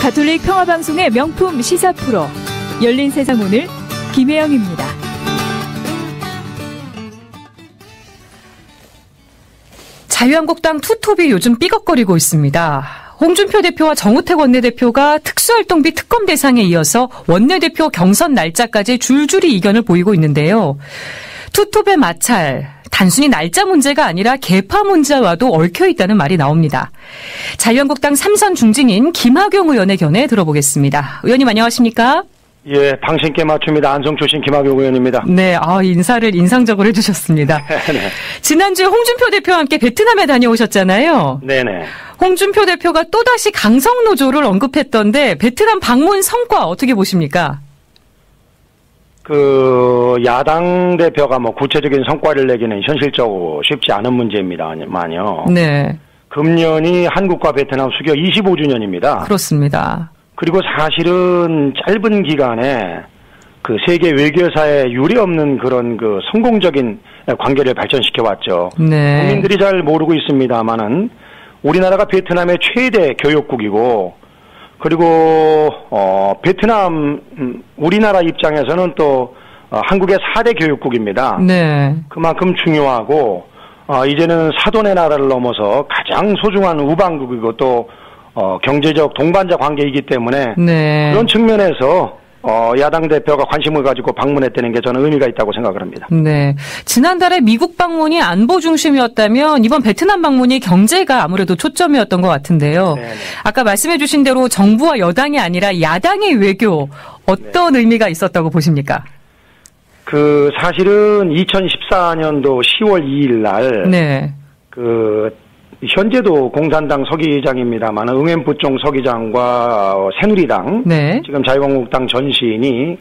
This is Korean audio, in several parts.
가톨릭 평화방송의 명품 시사 프로 열린 세상 오늘 김혜영입니다. 자유한국당 투톱이 요즘 삐걱거리고 있습니다. 홍준표 대표와 정우택 원내대표가 특수활동비 특검 대상에 이어서 원내대표 경선 날짜까지 줄줄이 이견을 보이고 있는데요. 투톱의 마찰, 단순히 날짜 문제가 아니라 계파 문제와도 얽혀있다는 말이 나옵니다. 자유한국당 3선 중진인 김학용 의원의 견해 들어보겠습니다. 의원님 안녕하십니까? 예, 당신께 맞춥니다. 안성 출신 김학용 의원입니다. 네, 인사를 인상적으로 해주셨습니다. 네. 지난주에 홍준표 대표와 함께 베트남에 다녀오셨잖아요. 네네. 홍준표 대표가 또다시 강성노조를 언급했던데 베트남 방문 성과 어떻게 보십니까? 야당 대표가 구체적인 성과를 내기는 현실적으로 쉽지 않은 문제입니다만요. 네. 금년이 한국과 베트남 수교 25주년입니다. 그렇습니다. 그리고 사실은 짧은 기간에 세계 외교사에 유례없는 그런 성공적인 관계를 발전시켜 왔죠. 네. 국민들이 잘 모르고 있습니다만은 우리나라가 베트남의 최대 교역국이고, 그리고 베트남 우리나라 입장에서는 또 한국의 4대 교역국입니다. 네. 그만큼 중요하고 이제는 사돈의 나라를 넘어서 가장 소중한 우방국이고 또 경제적 동반자 관계이기 때문에 네. 그런 측면에서 야당 대표가 관심을 가지고 방문했다는 게 저는 의미가 있다고 생각을 합니다. 네. 지난달에 미국 방문이 안보 중심이었다면 이번 베트남 방문이 경제가 아무래도 초점이었던 것 같은데요. 네네. 아까 아까 말씀해 주신 대로 정부와 여당이 아니라 야당의 외교 어떤 의미가 있었다고 보십니까? 사실은 2014년도 10월 2일 날 네. 현재도 공산당 서기장입니다만 응앤부총 서기장과 새누리당, 네. 지금 자유한국당 전시인이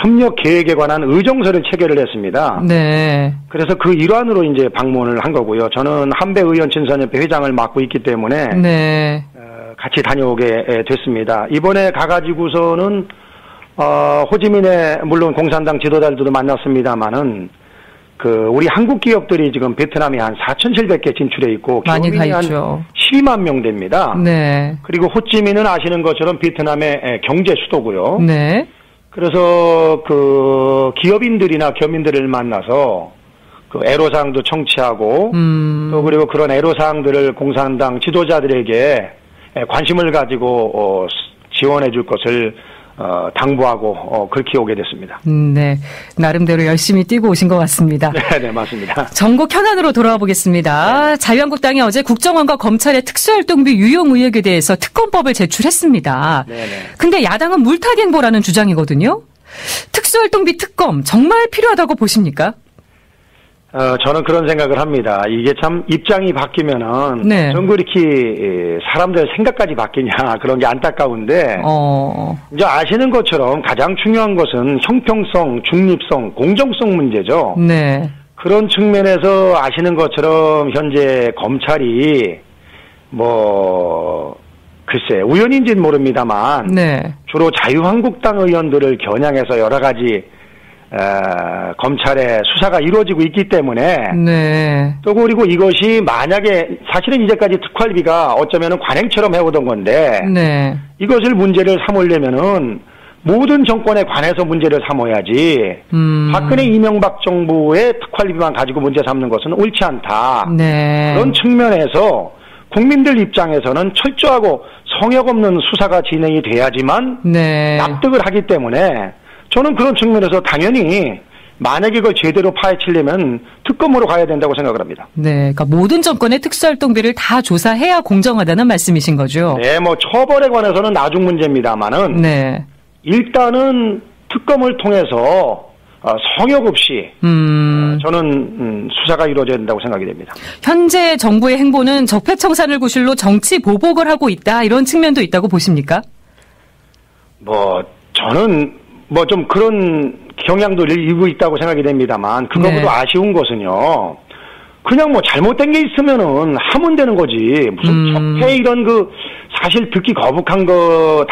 협력 계획에 관한 의정서를 체결을 했습니다. 네. 그래서 그 일환으로 이제 방문을 한 거고요. 저는 한배 의원 친선협회 회장을 맡고 있기 때문에 네. 같이 다녀오게 됐습니다. 이번에 가가지고서는 호지민의 물론 공산당 지도자들도 만났습니다만은 우리 한국 기업들이 지금 베트남에 한 4,700개 진출해 있고 많이 가 기업인이 한 있죠. 12만 명 됩니다. 네. 그리고 호찌민은 아시는 것처럼 베트남의 경제 수도고요. 네. 그래서 기업인들이나 겸인들을 만나서 애로사항도 청취하고 또 그리고 그런 애로사항들을 공산당 지도자들에게 관심을 가지고 지원해 줄 것을 당부하고 그렇게 오게 됐습니다. 네, 나름대로 열심히 뛰고 오신 것 같습니다. 네, 맞습니다. 전국 현안으로 돌아와 보겠습니다. 네. 자유한국당이 어제 국정원과 검찰의 특수활동비 유용 의혹에 대해서 특검법을 제출했습니다. 네. 근데 야당은 물타기행보라는 주장이거든요. 특수활동비 특검 정말 필요하다고 보십니까? 저는 그런 생각을 합니다. 이게 참 입장이 바뀌면은 네. 전부 이렇게 사람들의 생각까지 바뀌냐 그런 게 안타까운데 이제 아시는 것처럼 가장 중요한 것은 형평성, 중립성, 공정성 문제죠. 네. 그런 측면에서 아시는 것처럼 현재 검찰이 글쎄 우연인지는 모릅니다만 네. 주로 자유한국당 의원들을 겨냥해서 여러 가지 검찰의 수사가 이루어지고 있기 때문에 네. 또 그리고 이것이 만약에 사실은 이제까지 특활비가 어쩌면은 관행처럼 해오던 건데 네. 이것을 문제를 삼으려면은 모든 정권에 관해서 문제를 삼아야지 박근혜 이명박 정부의 특활비만 가지고 문제 삼는 것은 옳지 않다. 네. 그런 측면에서 국민들 입장에서는 철저하고 성역 없는 수사가 진행이 돼야지만 네. 납득을 하기 때문에 저는 그런 측면에서 당연히 만약에 이걸 제대로 파헤치려면 특검으로 가야 된다고 생각을 합니다. 네, 그러니까 모든 정권의 특수활동비를 다 조사해야 공정하다는 말씀이신 거죠? 네, 처벌에 관해서는 나중 문제입니다만은 네. 일단은 특검을 통해서 성역 없이 저는 수사가 이루어져야 된다고 생각이 됩니다. 현재 정부의 행보는 적폐청산을 구실로 정치 보복을 하고 있다 이런 측면도 있다고 보십니까? 저는 좀 그런 경향도 일고 있다고 생각이 됩니다만 그거보다 네. 아쉬운 것은요. 그냥 잘못된 게 있으면은 하면 되는 거지. 무슨 적폐 이런 사실 듣기 거북한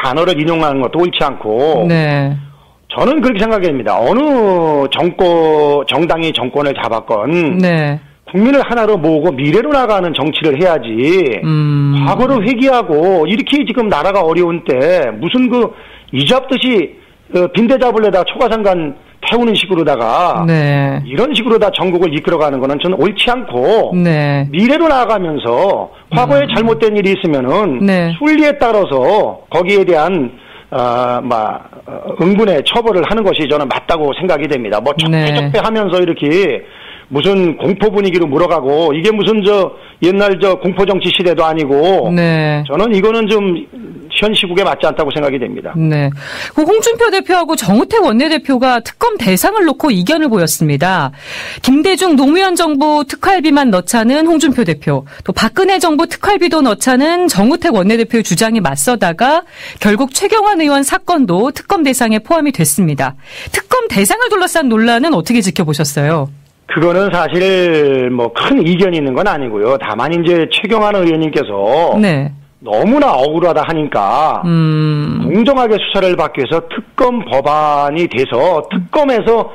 단어를 인용하는 것도 옳지 않고. 네. 저는 그렇게 생각합니다. 어느 정당이 정권을 잡았건. 네. 국민을 하나로 모으고 미래로 나가는 정치를 해야지. 과거를 회귀하고 이렇게 지금 나라가 어려운 때 무슨 이잡듯이 빈대 잡으려다가 초가상간 태우는 식으로다가 네. 이런 식으로 다 전국을 이끌어가는 거는 저는 옳지 않고 네. 미래로 나아가면서 과거에 잘못된 일이 있으면은 네. 순리에 따라서 거기에 대한 응분의 처벌을 하는 것이 저는 맞다고 생각이 됩니다. 뭐 적폐적폐 하면서 이렇게 무슨 공포 분위기로 물어가고 이게 무슨 옛날 공포 정치 시대도 아니고 네. 저는 이거는 좀 현 시국에 맞지 않다고 생각이 됩니다. 네. 그 홍준표 대표하고 정우택 원내대표가 특검 대상을 놓고 이견을 보였습니다. 김대중 노무현 정부 특활비만 넣자는 홍준표 대표, 또 박근혜 정부 특활비도 넣자는 정우택 원내대표의 주장이 맞서다가 결국 최경환 의원 사건도 특검 대상에 포함이 됐습니다. 특검 대상을 둘러싼 논란은 어떻게 지켜보셨어요? 그거는 사실 큰 이견이 있는 건 아니고요. 다만 이제 최경환 의원님께서 네. 너무나 억울하다 하니까 공정하게 수사를 받기 위해서 특검 법안이 돼서 특검에서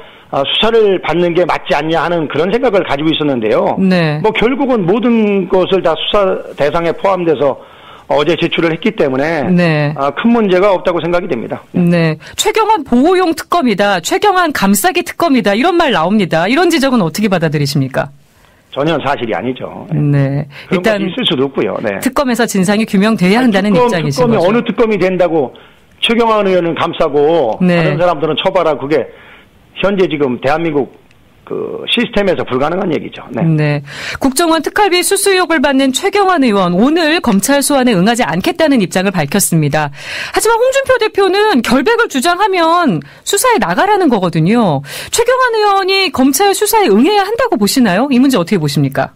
수사를 받는 게 맞지 않냐 하는 그런 생각을 가지고 있었는데요. 네. 결국은 모든 것을 다 수사 대상에 포함돼서 어제 제출을 했기 때문에 네. 큰 문제가 없다고 생각이 됩니다. 네. 최경환 보호용 특검이다. 최경환 감싸기 특검이다. 이런 말 나옵니다. 이런 지적은 어떻게 받아들이십니까? 전혀 사실이 아니죠. 네. 일단 있을 수도 없고요. 네. 특검에서 진상이 규명돼야 한다는 입장이신 특검이 거죠. 어느 특검이 된다고 최경환 의원은 감싸고 네. 다른 사람들은 처벌하고 그게 현재 지금 대한민국 시스템에서 불가능한 얘기죠. 네. 네. 국정원 특활비 수수 의혹을 받는 최경환 의원 오늘 검찰 소환에 응하지 않겠다는 입장을 밝혔습니다. 하지만 홍준표 대표는 결백을 주장하면 수사에 나가라는 거거든요. 최경환 의원이 검찰 수사에 응해야 한다고 보시나요? 이 문제 어떻게 보십니까?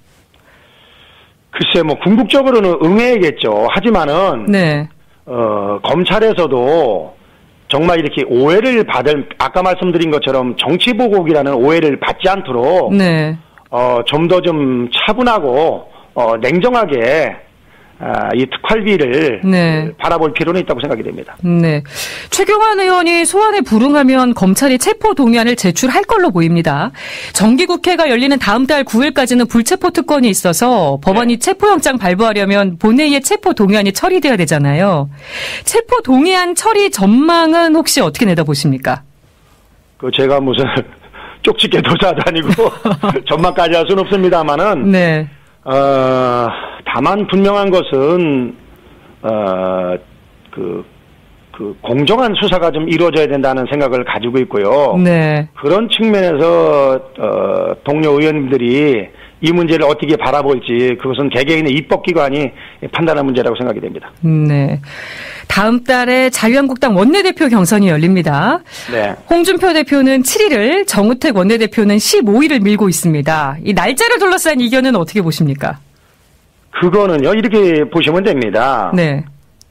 글쎄 궁극적으로는 응해야겠죠. 하지만은 네. 검찰에서도 정말 이렇게 오해를 아까 말씀드린 것처럼 정치보복이라는 오해를 받지 않도록 네. 좀 더 좀 차분하고 냉정하게 이 특활비를 네. 바라볼 필요는 있다고 생각이 됩니다. 네. 최경환 의원이 소환에 불응하면 검찰이 체포 동의안을 제출할 걸로 보입니다. 정기국회가 열리는 다음 달 9일까지는 불체포 특권이 있어서 법원이 체포영장 발부하려면 본회의에 체포 동의안이 처리돼야 되잖아요. 체포 동의안 처리 전망은 혹시 어떻게 내다보십니까? 제가 무슨 쪽집게 도사도 아니고 전망까지 할 수는 없습니다만은. 네. 다만 분명한 것은 공정한 수사가 좀 이루어져야 된다는 생각을 가지고 있고요. 네. 그런 측면에서 동료 의원님들이 이 문제를 어떻게 바라볼지 그것은 개개인의 입법기관이 판단할 문제라고 생각이 됩니다. 네. 다음 달에 자유한국당 원내대표 경선이 열립니다. 네. 홍준표 대표는 7일을, 정우택 원내대표는 15일을 밀고 있습니다. 이 날짜를 둘러싼 이견은 어떻게 보십니까? 그거는요, 이렇게 보시면 됩니다. 네.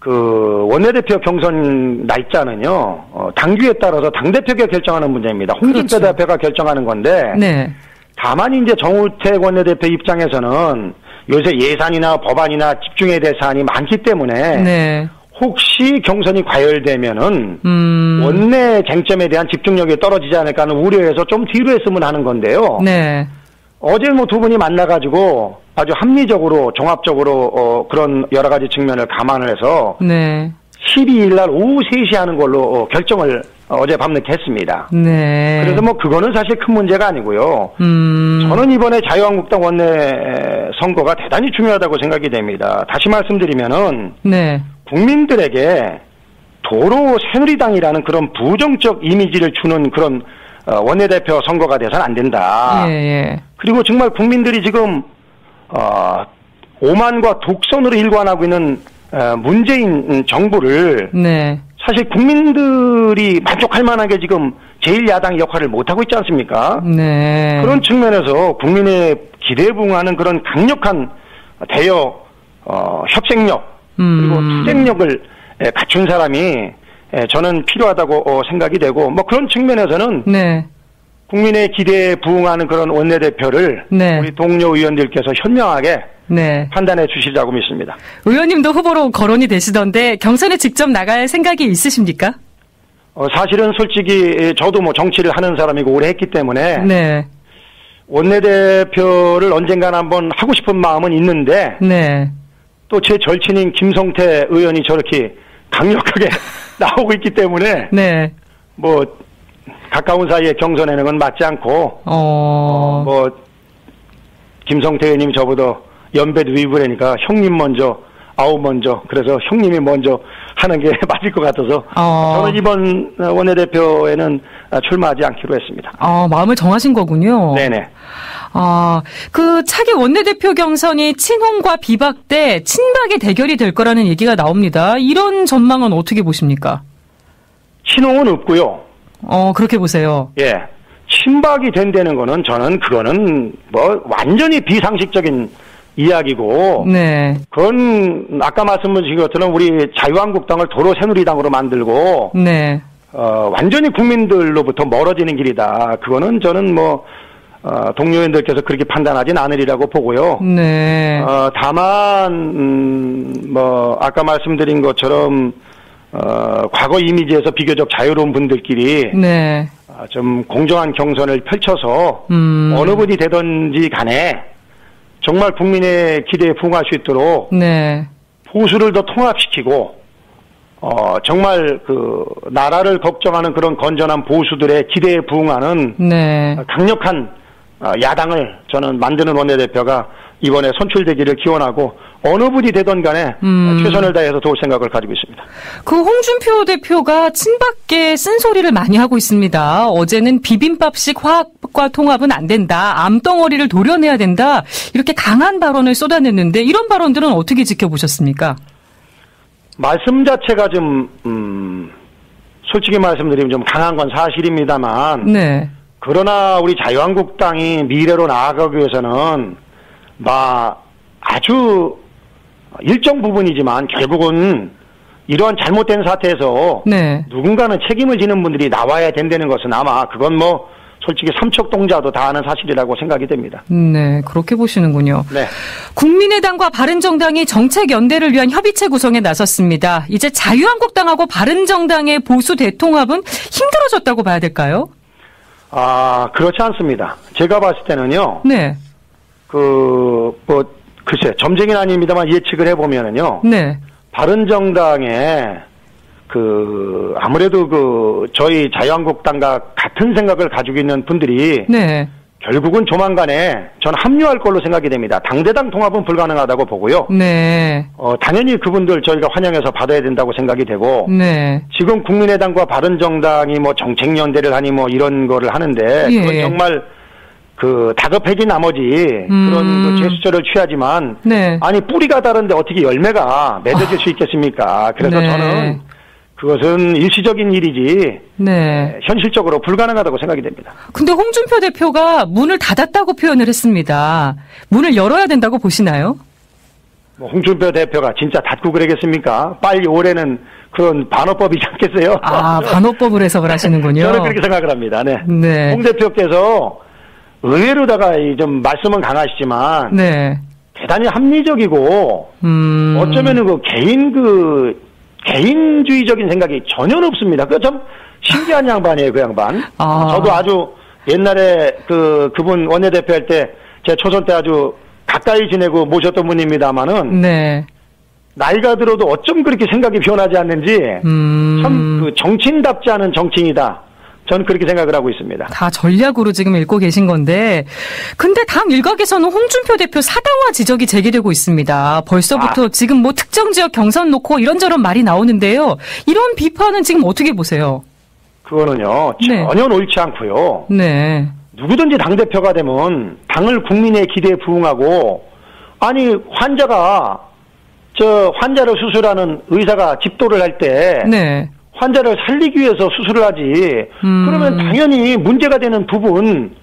원내대표 경선 날짜는요, 당규에 따라서 당대표가 결정하는 문제입니다. 홍준표 그렇죠. 대표가 결정하는 건데, 네. 다만 이제 정우택 원내대표 입장에서는 요새 예산이나 법안이나 집중해야 될 사안이 많기 때문에, 네. 혹시 경선이 과열되면은, 원내 쟁점에 대한 집중력이 떨어지지 않을까 하는 우려에서 좀 뒤로 했으면 하는 건데요. 네. 어제 두 분이 만나가지고 아주 합리적으로 종합적으로 그런 여러 가지 측면을 감안을 해서 네. 12일 날 오후 3시 하는 걸로 결정을 어제 밤늦게 했습니다. 네. 그래서 그거는 사실 큰 문제가 아니고요. 저는 이번에 자유한국당 원내 선거가 대단히 중요하다고 생각이 됩니다. 다시 말씀드리면은 네. 국민들에게 도로 새누리당이라는 그런 부정적 이미지를 주는 그런 원내대표 선거가 돼서는 안 된다. 예. 그리고 정말 국민들이 지금 오만과 독선으로 일관하고 있는 문재인 정부를 네. 사실 국민들이 만족할 만하게 지금 제1야당의 역할을 못하고 있지 않습니까? 네. 그런 측면에서 국민의 기대에 부응하는 그런 강력한 대여 협생력 그리고 투쟁력을 갖춘 사람이 저는 필요하다고 생각이 되고 그런 측면에서는 네. 국민의 기대에 부응하는 그런 원내대표를 네. 우리 동료 의원들께서 현명하게 네. 판단해 주시라고 믿습니다. 의원님도 후보로 거론이 되시던데 경선에 직접 나갈 생각이 있으십니까? 사실은 솔직히 저도 정치를 하는 사람이고 오래 했기 때문에 네. 원내대표를 언젠가는 한번 하고 싶은 마음은 있는데 네. 또 제 절친인 김성태 의원이 저렇게 강력하게 나오고 있기 때문에 네. 뭐 가까운 사이에 경선하는 건 맞지 않고 뭐 김성태 의원님 저보다 연배 위부라니까 형님 먼저 아우 먼저 그래서 형님이 먼저 하는 게 맞을 것 같아서 저는 이번 원내대표에는 출마하지 않기로 했습니다. 마음을 정하신 거군요. 네네. 그 차기 원내대표 경선이 친홍과 비박 대 친박의 대결이 될 거라는 얘기가 나옵니다. 이런 전망은 어떻게 보십니까? 친홍은 없고요. 그렇게 보세요. 예. 친박이 된다는 거는 저는 그거는 뭐 완전히 비상식적인 이야기고. 네. 그건 아까 말씀드린 것처럼 우리 자유한국당을 도로 새누리당으로 만들고. 네. 완전히 국민들로부터 멀어지는 길이다. 그거는 저는 뭐 동료인들께서 그렇게 판단하진 않으리라고 보고요. 네. 다만 뭐 아까 말씀드린 것처럼 과거 이미지에서 비교적 자유로운 분들끼리 네. 좀 공정한 경선을 펼쳐서 어느 분이 되든지 간에 정말 국민의 기대에 부응할 수 있도록 네. 보수를 더 통합시키고 정말 그 나라를 걱정하는 그런 건전한 보수들의 기대에 부응하는 네. 강력한 야당을 저는 만드는 원내대표가 이번에 선출되기를 기원하고 어느 분이 되든 간에 최선을 다해서 도울 생각을 가지고 있습니다. 그 홍준표 대표가 친박계 쓴소리를 많이 하고 있습니다. 어제는 비빔밥식 화합과 통합은 안 된다. 암덩어리를 도려내야 된다. 이렇게 강한 발언을 쏟아냈는데 이런 발언들은 어떻게 지켜보셨습니까? 말씀 자체가 좀 솔직히 말씀드리면 좀 강한 건 사실입니다만 네. 그러나 우리 자유한국당이 미래로 나아가기 위해서는 아주 일정 부분이지만 결국은 이러한 잘못된 사태에서 네. 누군가는 책임을 지는 분들이 나와야 된다는 것은 아마 그건 뭐 솔직히 삼척동자도 다 아는 사실이라고 생각이 됩니다. 네, 그렇게 보시는군요. 네. 국민의당과 바른정당이 정책 연대를 위한 협의체 구성에 나섰습니다. 이제 자유한국당하고 바른정당의 보수 대통합은 힘들어졌다고 봐야 될까요? 그렇지 않습니다. 제가 봤을 때는요. 네. 글쎄, 점쟁이는 아닙니다만 예측을 해보면은요. 네. 바른정당에 아무래도 저희 자유한국당과 같은 생각을 가지고 있는 분들이. 네. 결국은 조만간에 전 합류할 걸로 생각이 됩니다. 당대당 통합은 불가능하다고 보고요. 네. 당연히 그분들 저희가 환영해서 받아야 된다고 생각이 되고. 네. 지금 국민의당과 바른정당이 뭐 정책연대를 하니 뭐 이런 거를 하는데. 예. 그건 정말 다급해진 나머지 그런 제스처를 취하지만. 네. 아니, 뿌리가 다른데 어떻게 열매가 맺어질 수 있겠습니까? 그래서 네. 저는 그것은 일시적인 일이지. 네. 현실적으로 불가능하다고 생각이 됩니다. 근데 홍준표 대표가 문을 닫았다고 표현을 했습니다. 문을 열어야 된다고 보시나요? 홍준표 대표가 진짜 닫고 그러겠습니까? 빨리 올해는 그런 반어법이지 않겠어요? 반어법을 해석을 하시는군요. 저는 그렇게 생각을 합니다. 네. 네. 홍 대표께서 의외로다가 좀 말씀은 강하시지만. 네. 대단히 합리적이고. 어쩌면은 개인주의적인 생각이 전혀 없습니다. 참 신기한 양반이에요, 그 양반. 저도 아주 옛날에 그분 원내대표 할 때 제 초선 때 아주 가까이 지내고 모셨던 분입니다만은. 네. 나이가 들어도 어쩜 그렇게 생각이 변하지 않는지. 참 정치인답지 않은 정치인이다. 저는 그렇게 생각을 하고 있습니다. 다 전략으로 지금 읽고 계신 건데, 근데 당 일각에서는 홍준표 대표 사당화 지적이 제기되고 있습니다. 벌써부터 지금 뭐 특정 지역 경선 놓고 이런저런 말이 나오는데요. 이런 비판은 지금 어떻게 보세요? 그거는요, 전혀 옳지 않고요. 네. 누구든지 당대표가 되면 당을 국민의 기대에 부응하고, 아니, 환자를 수술하는 의사가 집도를 할 때, 네. 환자를 살리기 위해서 수술을 하지. 그러면 당연히 문제가 되는 부분,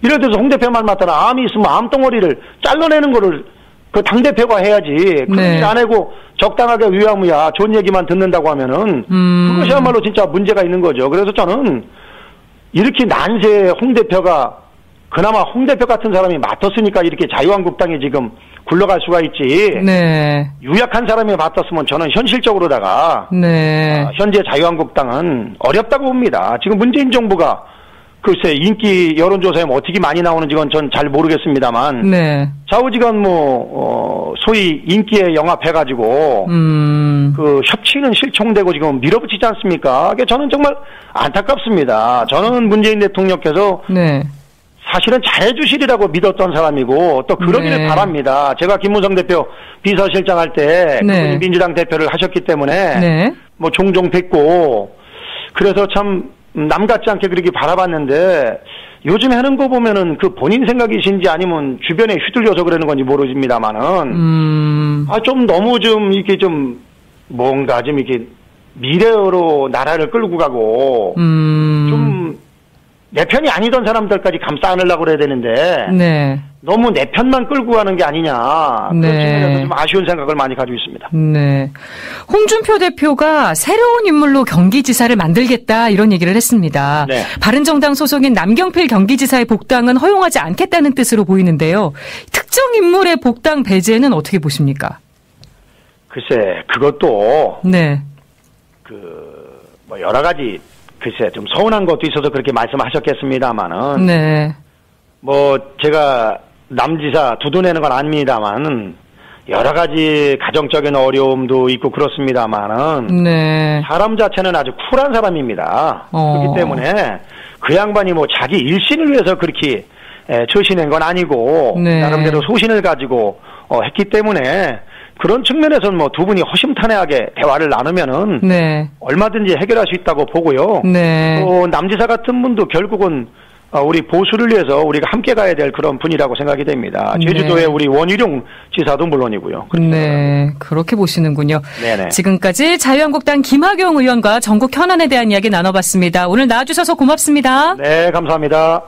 예를 들어서 홍 대표 말 맞다나 암이 있으면 암덩어리를 잘라내는 거를 그 당대표가 해야지. 그런 일 안 하고 적당하게 위야무야 좋은 얘기만 듣는다고 하면은 그것이야말로 진짜 문제가 있는 거죠. 그래서 저는 이렇게 난세에 홍 대표가 그나마 홍 대표 같은 사람이 맡았으니까 이렇게 자유한국당이 지금 굴러갈 수가 있지. 네. 유약한 사람이 맡았으면 저는 현실적으로다가 네. 현재 자유한국당은 어렵다고 봅니다. 지금 문재인 정부가 글쎄 인기 여론조사에 뭐 어떻게 많이 나오는지 건 전 잘 모르겠습니다만 네. 좌우지간 소위 인기에 영합해가지고 그 협치는 실종되고 지금 밀어붙이지 않습니까? 그게 저는 정말 안타깝습니다. 저는 문재인 대통령께서 네. 사실은 잘해주시리라고 믿었던 사람이고 또 그러기를 네. 바랍니다. 제가 김무성 대표 비서실장 할 때 네. 그분이 민주당 대표를 하셨기 때문에 네. 뭐 종종 뵙고 그래서 참 남 같지 않게 그렇게 바라봤는데 요즘 하는 거 보면은 그 본인 생각이신지 아니면 주변에 휘둘려서 그러는 건지 모르겠습니다만은 좀 너무 좀 이렇게 좀 뭔가 좀 이렇게 미래로 나라를 끌고 가고 좀 내 편이 아니던 사람들까지 감싸 안으려고 그래야 되는데 네. 너무 내 편만 끌고 가는 게 아니냐 그런 네. 측면에서 좀 아쉬운 생각을 많이 가지고 있습니다. 네. 홍준표 대표가 새로운 인물로 경기지사를 만들겠다 이런 얘기를 했습니다. 네. 바른정당 소속인 남경필 경기지사의 복당은 허용하지 않겠다는 뜻으로 보이는데요. 특정 인물의 복당 배제는 어떻게 보십니까? 글쎄 그것도 네. 뭐 여러 가지 글쎄 좀 서운한 것도 있어서 그렇게 말씀하셨겠습니다만은 네. 뭐 제가 남지사 두둔내는 건 아닙니다만은 여러 가지 가정적인 어려움도 있고 그렇습니다만은 네. 사람 자체는 아주 쿨한 사람입니다. 그렇기 때문에 그 양반이 뭐 자기 일신을 위해서 그렇게 처신한 건 아니고 네. 나름대로 소신을 가지고 했기 때문에 그런 측면에서는 뭐 두 분이 허심탄회하게 대화를 나누면은 네. 얼마든지 해결할 수 있다고 보고요. 네. 또 남지사 같은 분도 결국은 우리 보수를 위해서 우리가 함께 가야 될 그런 분이라고 생각이 됩니다. 제주도의 네. 우리 원희룡 지사도 물론이고요. 네, 그렇게 보시는군요. 네네. 지금까지 자유한국당 김학용 의원과 전국 현안에 대한 이야기 나눠봤습니다. 오늘 나와주셔서 고맙습니다. 네, 감사합니다.